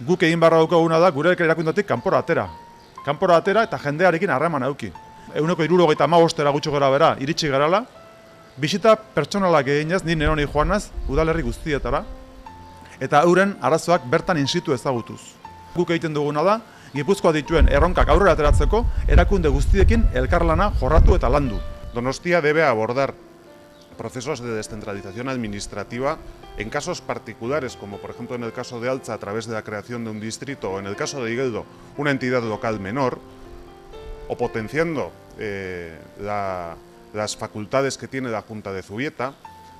Guk egin beharra daukaguna da gure erakundetik kanpora atera. Kanpora atera eta jendearekin harreman eduki. 75 gutxi gora bera iritsi garala, bisita pertsonalak eginez, ni neroni joanaz, udalerri guztietara, eta euren arazoak bertan in situ ezagutuz. Guk egiten duguna da, Gipuzkoa dituen erronkak aurrera ateratzeko, erakunde guztiekin elkarlana jorratu eta landu. Donostia debe abordar procesos de descentralización administrativa en casos particulares, como por ejemplo en el caso de Altza a través de la creación de un distrito, o en el caso de Igeldo una entidad local menor, o potenciando las facultades que tiene la Junta de Zubieta,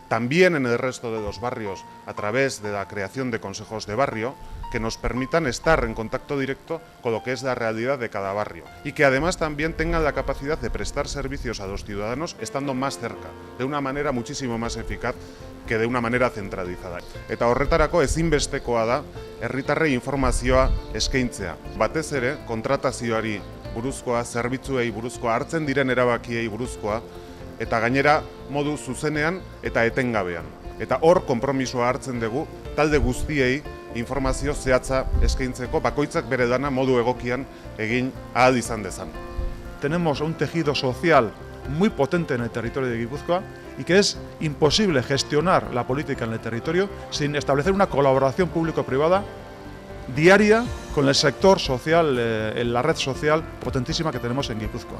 también en el resto de los barrios a través de la creación de consejos de barrio que nos permitan estar en contacto directo con lo que es la realidad de cada barrio y que además también tengan la capacidad de prestar servicios a los ciudadanos estando más cerca, de una manera muchísimo más eficaz que de una manera centralizada. Eta horretarako ezinbestekoa da herritarrei informazioa eskaintzea. Batez ere, kontratazioari buruzkoa, zerbitzuei buruzkoa, hartzen diren erabakiei buruzkoa, eta gainera modu zuzenean eta etengabean. Eta hor konpromisoa hartzen dugu talde guztiei informazio zehatza eskaintzeko bakoitzak bere dana modu egokian egin ahal izan dezan. Tenemos un tejido social muy potente en el territorio de Guipúzcoa y que es imposible gestionar la política en el territorio sin establecer una colaboración público-privada diaria con el sector social, la red social potentísima que tenemos en Guipúzcoa.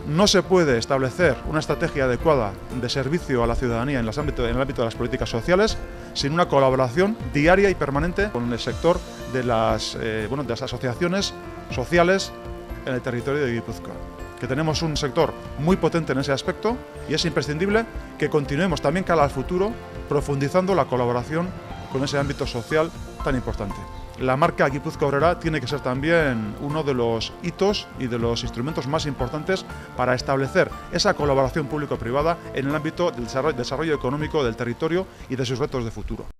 No se puede establecer una estrategia adecuada de servicio a la ciudadanía en el ámbito de las políticas sociales sin una colaboración diaria y permanente con el sector de las asociaciones sociales en el territorio de Guipúzcoa. Que tenemos un sector muy potente en ese aspecto y es imprescindible que continuemos también cara al futuro profundizando la colaboración con ese ámbito social tan importante. La marca Gipuzkoa Aurrera tiene que ser también uno de los hitos y de los instrumentos más importantes para establecer esa colaboración público-privada en el ámbito del desarrollo económico del territorio y de sus retos de futuro.